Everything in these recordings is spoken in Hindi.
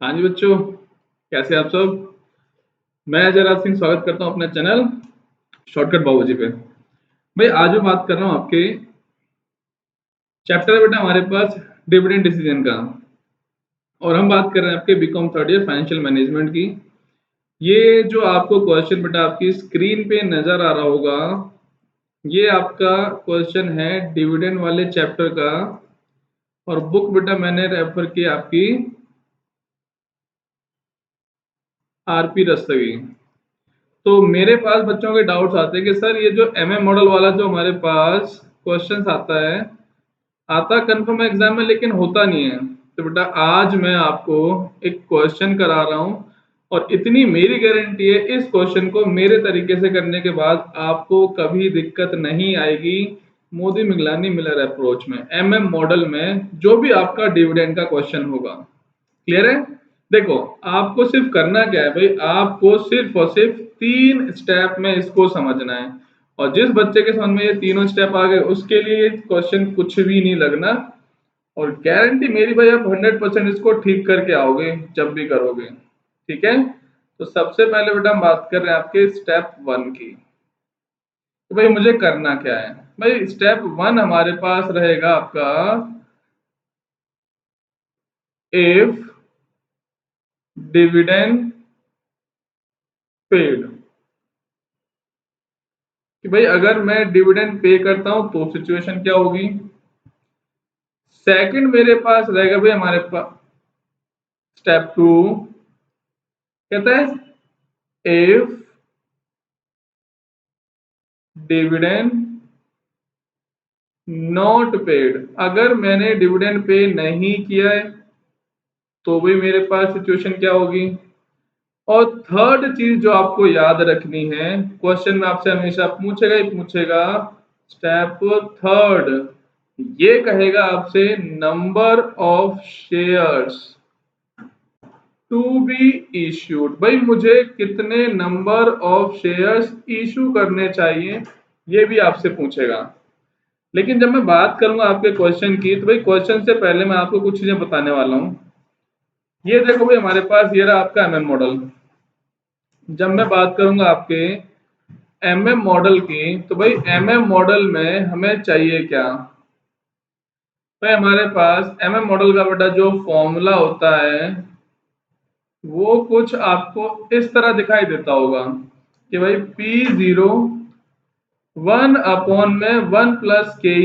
हाँ जी बच्चों, कैसे आप सब। मैं अजय राज सिंह स्वागत करता हूँ अपने चैनल शॉर्टकट बाबूजी पे। भाई आज मैं बात कर रहा हूँ आपके चैप्टर है बेटा हमारे पास डिविडेंड डिसीजन का। और हम बात कर रहे हैं आपके BCom third year financial management की। ये जो आपको क्वेश्चन बेटा आपकी स्क्रीन पे नजर आ रहा होगा, ये आपका क्वेश्चन है डिविडेंड वाले चैप्टर का। और बुक बेटा मैंने रेफर की आपकी आरपी रस्तगी। तो मेरे पास बच्चों के डाउट्स आते हैं कि सर ये जो एमएम मॉडल वाला जो हमारे पास क्वेश्चंस आता है, आता कंफर्म एग्जाम में लेकिन होता नहीं है। तो बेटा आज मैं आपको एक क्वेश्चन करा रहा हूँ और इतनी मेरी गारंटी है इस क्वेश्चन को मेरे तरीके से करने के बाद आपको कभी दिक्कत नहीं आएगी। मोदी मिगलानी मिलर अप्रोच में एमएम मॉडल में जो भी आपका डिविडेंड का क्वेश्चन होगा, क्लियर है। देखो आपको सिर्फ करना क्या है भाई, आपको सिर्फ और सिर्फ 3 स्टेप में इसको समझना है। और जिस बच्चे के समझ में ये तीनों स्टेप आ गए उसके लिए क्वेश्चन कुछ भी नहीं लगना। और गारंटी मेरी भाई आप 100% इसको ठीक करके आओगे जब भी करोगे, ठीक है। तो सबसे पहले बेटा हम बात कर रहे हैं आपके स्टेप 1 की। तो भाई मुझे करना क्या है। भाई स्टेप 1 हमारे पास रहेगा आपका इफ डिविडेंड पेड, कि भाई अगर मैं डिविडेंड पे करता हूं तो सिचुएशन क्या होगी। सेकंड मेरे पास रहेगा भाई हमारे पास स्टेप 2, कहता है इफ डिविडेंड नॉट पेड, अगर मैंने डिविडेंड पे नहीं किया है तो भाई मेरे पास सिचुएशन क्या होगी। और थर्ड चीज जो आपको याद रखनी है, क्वेश्चन में आपसे हमेशा पूछेगा ही पूछेगा, स्टेप थर्ड ये कहेगा आपसे number of shares to be issued. भाई मुझे कितने नंबर ऑफ शेयर्स इशू करने चाहिए ये भी आपसे पूछेगा। लेकिन जब मैं बात करूंगा आपके क्वेश्चन की तो भाई क्वेश्चन से पहले मैं आपको कुछ चीजें बताने वाला हूं। ये देखो भाई हमारे पास ये रहा आपका एमएम मॉडल। जब मैं बात करूंगा आपके एमएम मॉडल की तो भाई एमएम मॉडल में हमें चाहिए क्या। भाई हमारे पास एमएम मॉडल का बेटा जो फॉर्मूला होता है वो कुछ आपको इस तरह दिखाई देता होगा कि भाई P0 1 में 1 प्लस के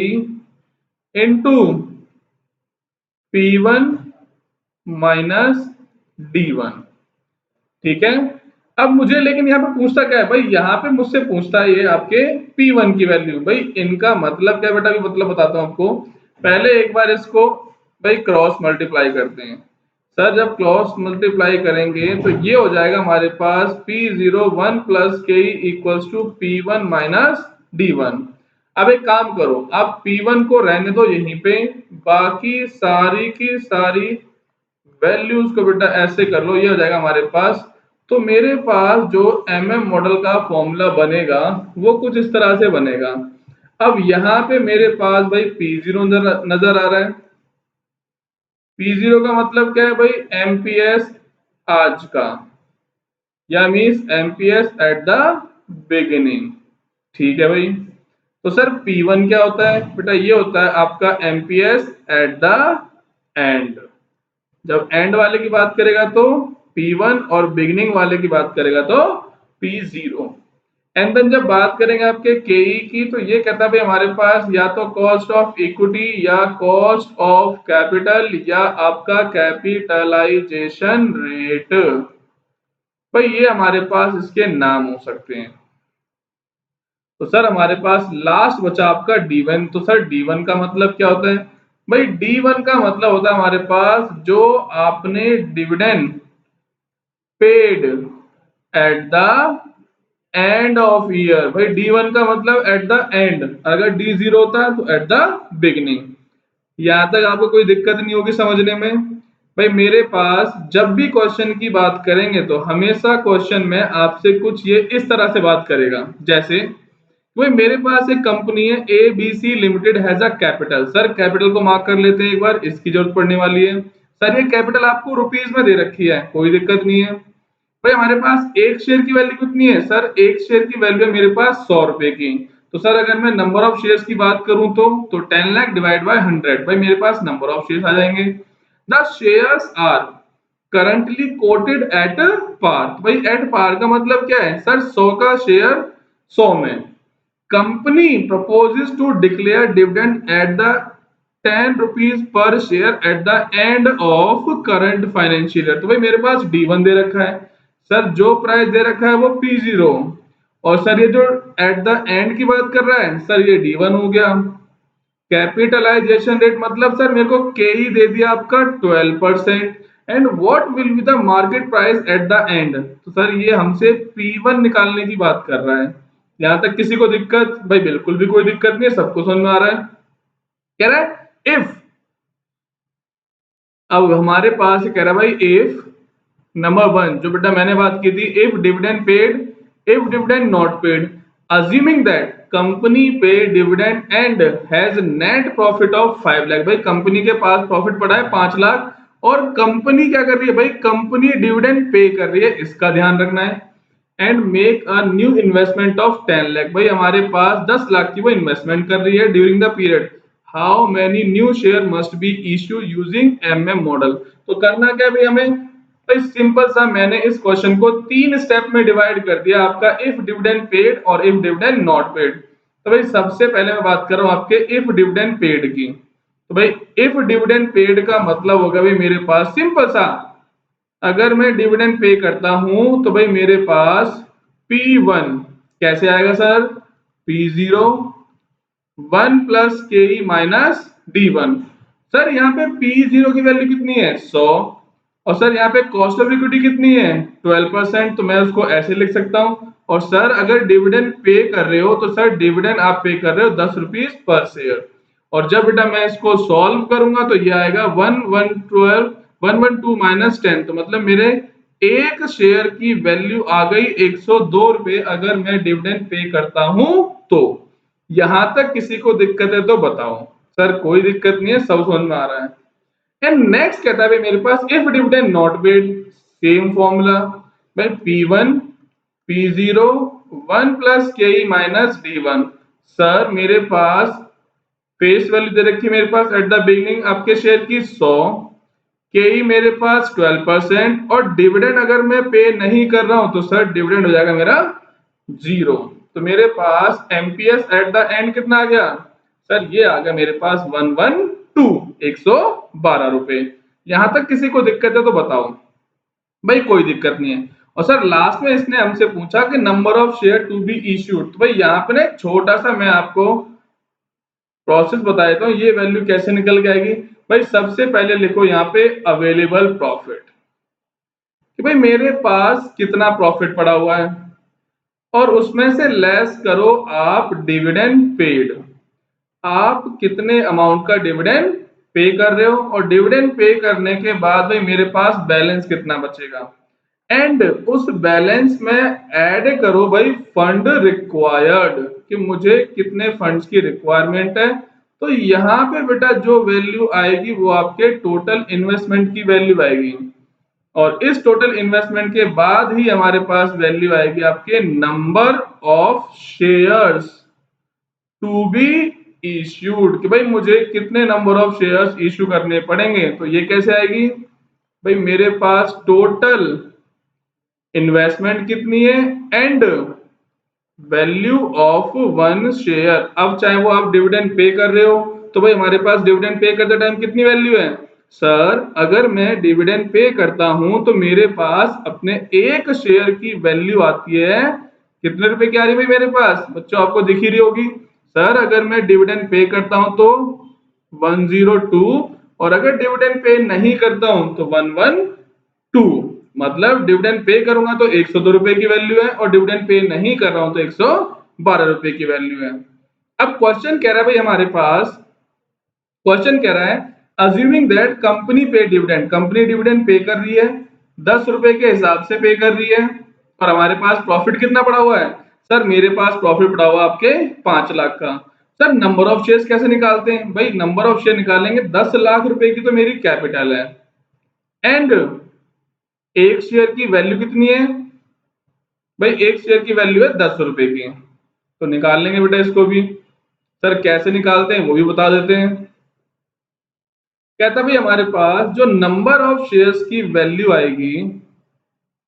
इंटू P1 माइनस D1, ठीक है। अब मुझे लेकिन यहाँ पे पूछता क्या है भाई, यहाँ पे मुझसे पूछता है ये आपके P1 की वैल्यू। भाई इनका मतलब क्या बेटा, भी मतलब बताता हूँ आपको। पहले एक बार इसको भाई क्रॉस मल्टीप्लाई करते हैं। सर जब क्रॉस मल्टीप्लाई करेंगे तो ये हो जाएगा हमारे पास P0 1 plus K equals to P1 minus D1। अब एक काम करो, आप P1 को रहने दो यहीं पे, बाकी सारी की सारी वैल्यूज को बेटा ऐसे कर लो, ये हो जाएगा हमारे पास। तो मेरे पास जो एमएम मॉडल का फॉर्मूला बनेगा वो कुछ इस तरह से बनेगा। अब यहाँ पे मेरे पास भाई P0 नजर आ रहा है। P0 का मतलब क्या है भाई, एमपीएस आज का, या means MPS at the beginning, ठीक है भाई। तो सर P1 क्या होता है बेटा, ये होता है आपका एमपीएस एट द एंड। जब एंड वाले की बात करेगा तो P1 और बिगिनिंग वाले की बात करेगा तो P0। एंड देन जब बात करेंगे आपके केई की तो ये कहता है भाई हमारे पास या तो कॉस्ट ऑफ इक्विटी या कॉस्ट ऑफ कैपिटल या आपका कैपिटलाइजेशन रेट। भाई ये हमारे पास इसके नाम हो सकते हैं। तो सर हमारे पास लास्ट बचा आपका D1। तो सर D1 का मतलब क्या होता है भाई, D1 का मतलब होता है हमारे पास जो आपने dividend paid at the end of year. भाई D1 का मतलब एट द एंड, अगर D0 होता है तो एट द बिगिनिंग। यहां तक आपको कोई दिक्कत नहीं होगी समझने में। भाई मेरे पास जब भी क्वेश्चन की बात करेंगे तो हमेशा क्वेश्चन में आपसे कुछ ये इस तरह से बात करेगा, जैसे भाई मेरे पास एक कंपनी है ABC limited has a capital. Sir capital को मार्क कर लेते हैं एक बार, इसकी जरूरत पड़ने वाली है। सर ये कैपिटल आपको रुपीज में दे रखी है, कोई दिक्कत नहीं है। भाई हमारे पास एक शेयर की वैल्यू कितनी है? सर एक शेयर की वैल्यू है मेरे पास 100 रुपए की। तो सर अगर मैं नंबर ऑफ शेयर्स की बात करूं तो 10 लाख डिवाइड बाय 100, भाई मेरे पास नंबर ऑफ शेयर्स आ जाएंगे। The shares are currently quoted at par. भाई एट पार का मतलब क्या है? सर 100 का शेयर 100 में। Company proposes to declare dividend at the 10 rupees per share at the end of current financial year. तो भाई मेरे पास D1 दे रखा है, सर जो प्राइस दे रखा है वो P0, और सर ये जो एट द एंड की बात कर रहा है सर ये D1 हो गया। कैपिटलाइजेशन रेट मतलब सर मेरे को के ही दे दिया आपका 12%। And what will be the market price at the end? तो सर ये हमसे P1 निकालने की बात कर रहा है। यहां तक किसी को दिक्कत? भाई बिल्कुल भी कोई दिक्कत नहीं है, सबको समझ में आ रहा है। कह रहा है इफ, अब हमारे पास कह रहा है भाई इफ नंबर 1 जो बेटा मैंने बात की थी, if dividend paid, if dividend not paid, assuming that company pay dividend and has net profit of 5 lakh. भाई कंपनी के पास प्रॉफिट पड़ा है 5 लाख, और कंपनी क्या कर रही है? भाई कंपनी डिविडेंड पे कर रही है, इसका ध्यान रखना है। And make a new investment of 10 lakh. भाई हमारे पास 10 लाख की वो इन्वेस्टमेंट कर रही है during the period. How many new share must be issue using MM model? तो करना क्या भाई हमें? भाई सिंपल सा मैंने इस क्वेश्चन को 3 स्टेप में डिवाइड कर दिया आपका, इफ डिविडेंड पेड और इफ डिविडेंड नॉट पेड। तो भाई सबसे पहले मैं बात कर रहा हूं आपके इफ डिविडेंड पेड की। तो भाई इफ डिविडेंड पेड का मतलब होगा भाई मेरे पास सिंपल सा, अगर मैं डिविडेंड पे करता हूं तो भाई मेरे पास P1 कैसे आएगा सर? P0 1 प्लस के माइनस D1। सर यहाँ पे P0 की वैल्यू कितनी है? 100। और सर यहाँ पे कॉस्ट ऑफ इक्विटी कितनी है? 12%। तो मैं उसको ऐसे लिख सकता हूँ। और सर अगर डिविडेंड पे कर रहे हो तो सर डिविडेंड आप पे कर रहे हो 10 रुपीज पर शेयर। और जब बेटा मैं इसको सॉल्व करूंगा तो ये आएगा 112 माइनस 10, तो मतलब मेरे एक शेयर की वैल्यू आ गई 102 रुपए अगर मैं डिविडेंड पे करता हूं तो। यहां तक किसी को दिक्कत है तो बताओ? सर कोई दिक्कत नहीं है, सब समझ में आ रहा है। एंड नेक्स्ट कहता है भाई मेरे पास if dividend not paid, same formula भाई P1 P0 1 प्लस के माइनस D1। सर मेरे पास फेस वैल्यू दे रखी है मेरे पास एट द बिगिनिंग आपके शेयर की 100, के मेरे पास 12%, और डिविडेंड अगर मैं पे नहीं कर रहा हूं तो सर डिविडेंड हो जाएगा मेरा 0। तो मेरे पास एमपीएस एट द एंड कितना आ गया? सर ये आ गया मेरे पास 112 रुपए। यहां तक किसी को दिक्कत है तो बताओ? भाई कोई दिक्कत नहीं है। और सर लास्ट में इसने हमसे पूछा कि number of share to be issued. तो भाई यहाँ पे ना एक छोटा सा मैं आपको प्रोसेस बता देता हूँ, ये वैल्यू कैसे निकल के आएगी। भाई सबसे पहले लिखो यहाँ पे अवेलेबल प्रॉफिट, कि भाई मेरे पास कितना प्रॉफिट पड़ा हुआ है, और उसमें से लेस करो आप डिविडेंड पेड। आप कितने अमाउंट का डिविडेंड पे कर रहे हो, और डिविडेंड पे करने के बाद भाई मेरे पास बैलेंस कितना बचेगा। एंड उस बैलेंस में ऐड करो भाई फंड रिक्वायर्ड, कि मुझे कितने फंड्स की रिक्वायरमेंट है। तो यहाँ पे बेटा जो वैल्यू आएगी वो आपके टोटल इन्वेस्टमेंट की वैल्यू आएगी, और इस टोटल इन्वेस्टमेंट के बाद ही हमारे पास वैल्यू आएगी आपके number of shares to be issued, कि भाई मुझे कितने नंबर ऑफ शेयर्स इश्यू करने पड़ेंगे। तो ये कैसे आएगी? भाई मेरे पास टोटल इन्वेस्टमेंट कितनी है and value of one share. अब चाहे वो आप डिविडेंड पे कर रहे हो तो भाई हमारे पास डिविडेंड पे करते टाइम कितनी वैल्यू है? सर अगर मैं डिविडेंड पे करता हूं तो मेरे पास अपने एक शेयर की वैल्यू आती है कितने रुपए की आ रही है भाई मेरे पास? बच्चों आपको दिख ही रही होगी। सर अगर मैं डिविडेंड पे करता हूं तो 102, और अगर डिविडेंड पे नहीं करता हूं तो 112। मतलब डिविडेंड पे करूंगा तो 102 रुपए की वैल्यू है, और डिविडेंड पे नहीं कर रहा हूं तो 112 रुपए की वैल्यू है। अब क्वेश्चन कह रहा है भाई हमारे पास, क्वेश्चन कह रहा है assuming that company pay dividend, company dividend pay कर रही है 10 रुपए के हिसाब से पे कर रही है, और हमारे पास प्रॉफिट कितना पड़ा हुआ है? सर मेरे पास प्रॉफिट पड़ा हुआ आपके 5 लाख का। सर नंबर ऑफ शेयर्स कैसे निकालते हैं? भाई नंबर ऑफ शेयर निकालेंगे, 10 लाख रुपए की तो मेरी कैपिटल है, एंड एक शेयर की वैल्यू कितनी है भाई? एक शेयर की वैल्यू है 10 रुपए की। तो निकाल लेंगे बेटा इसको भी। सर कैसे निकालते हैं वो भी बता देते हैं। कहता भाई हमारे पास जो नंबर ऑफ शेयर्स की वैल्यू आएगी,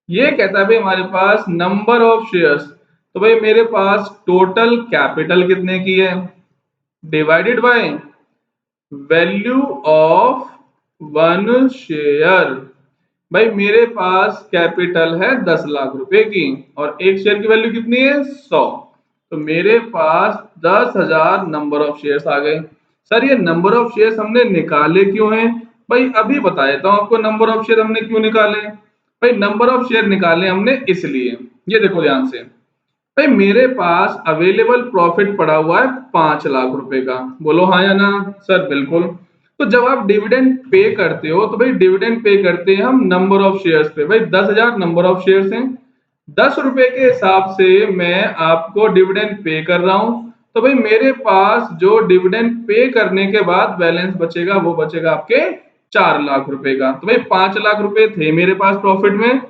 ये कहता है भाई हमारे पास नंबर ऑफ शेयर्स, तो भाई मेरे पास टोटल कैपिटल कितने की है divided by value of one share. भाई मेरे पास कैपिटल है 10 लाख रुपए की और एक शेयर की वैल्यू कितनी है 100, तो मेरे पास 10,000 नंबर ऑफ शेयर्स आ गए। सर ये नंबर ऑफ शेयर्स हमने निकाले क्यों हैं? भाई अभी बता देता हूं आपको नंबर ऑफ शेयर हमने क्यों निकाले। भाई नंबर ऑफ शेयर निकाले हमने इसलिए, ये देखो ध्यान से। भाई मेरे पास अवेलेबल प्रॉफिट पड़ा हुआ है 5 लाख रुपए का, बोलो हाँ या ना। सर बिल्कुल। तो जब आप डिविडेंड पे करते हो तो भाई डिविडेंड पे करते हैं हम नंबर ऑफ शेयर्स पे। भाई 10,000 नंबर ऑफ शेयर्स हैं, 10 रुपए के हिसाब से मैं आपको डिविडेंड पे कर रहा हूं। तो भाई मेरे पास जो डिविडेंड पे करने के बाद बैलेंस बचेगा वो बचेगा आपके 4 लाख रुपए का। तो भाई 5 लाख रुपए थे मेरे पास प्रॉफिट में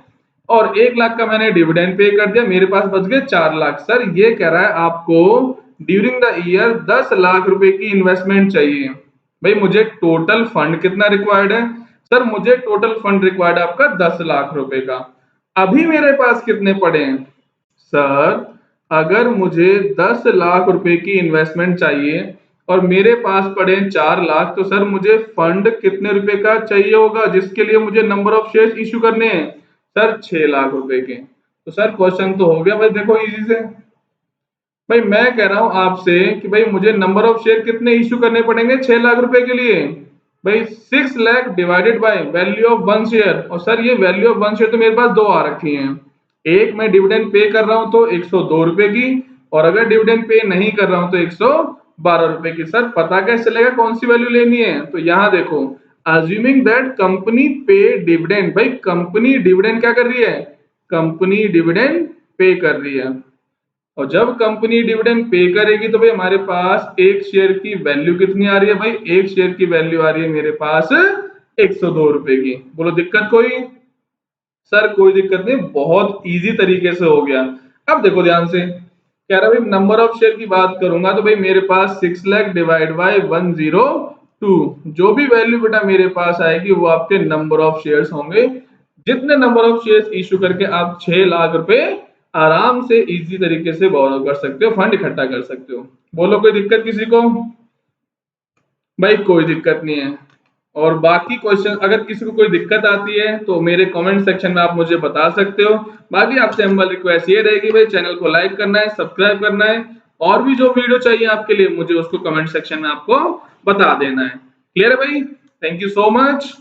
और 1 लाख का मैंने डिविडेंड पे कर दिया, मेरे पास बच गए 4 लाख। सर ये कह रहा है आपको ड्यूरिंग द ईयर 10 लाख रुपए की इन्वेस्टमेंट चाहिए। भाई मुझे टोटल फंड कितना रिक्वायर्ड है? सर मुझे टोटल फंड रिक्वायर्ड है आपका 10 लाख रुपए का। अभी मेरे पास कितने पड़े हैं? सर अगर मुझे 10 लाख रुपए की इन्वेस्टमेंट चाहिए और मेरे पास पड़े 4 लाख, तो सर मुझे फंड कितने रुपए का चाहिए होगा जिसके लिए मुझे नंबर ऑफ शेयर्स इशू करने हैं? सर 6 लाख रुपए के। तो सर क्वेश्चन तो हो गया भाई, देखो इजी से। भाई मैं कह रहा हूं आपसे कि भाई मुझे नंबर ऑफ शेयर कितने इशू करने पड़ेंगे 6 लाख रुपए के लिए? भाई 6 lakh divided by value of one share. और सर ये वैल्यू ऑफ वन शेयर तो मेरे पास दो आ रखी हैं, एक मैं डिविडेंड पे कर रहा हूं तो 102 रुपए की, और अगर डिविडेंड पे नहीं कर रहा हूं तो 112 रुपए की। सर पता कैसे चलेगा कौन सी वैल्यू लेनी है? तो यहां देखो, assuming that company pay dividend. भाई कंपनी डिविडेंड क्या कर रही है? कंपनी डिविडेंड पे कर रही है, और जब कंपनी डिविडेंड पे करेगी तो भाई हमारे पास एक शेयर की वैल्यू कितनी आ रही है? भाई एक शेयर की वैल्यू आ रही है मेरे पास 102 रुपए की। बोलो दिक्कत कोई? सर कोई दिक्कत नहीं, बहुत इजी तरीके से हो गया। अब देखो ध्यान से, कह रहा भाई नंबर ऑफ शेयर की बात करूंगा तो भाई मेरे पास 6 लाख डिवाइड बाय 102, जो भी वैल्यू बेटा मेरे पास आएगी वो आपके नंबर ऑफ शेयर्स होंगे। जितने नंबर ऑफ शेयर्स इशू करके आप 6 लाख रुपए आराम से इजी तरीके से बोरो कर सकते हो, फंड इकट्ठा कर सकते हो। बोलो कोई दिक्कत किसी को? भाई कोई दिक्कत नहीं है। और बाकी क्वेश्चन अगर किसी को कोई दिक्कत आती है तो मेरे कमेंट सेक्शन में आप मुझे बता सकते हो। बाकी आपसे हम्बल रिक्वेस्ट ये रहेगी भाई चैनल को लाइक करना है, सब्सक्राइब करना है, और भी जो वीडियो चाहिए आपके लिए मुझे उसको कमेंट सेक्शन में आपको बता देना है। क्लियर है भाई? Thank you so much.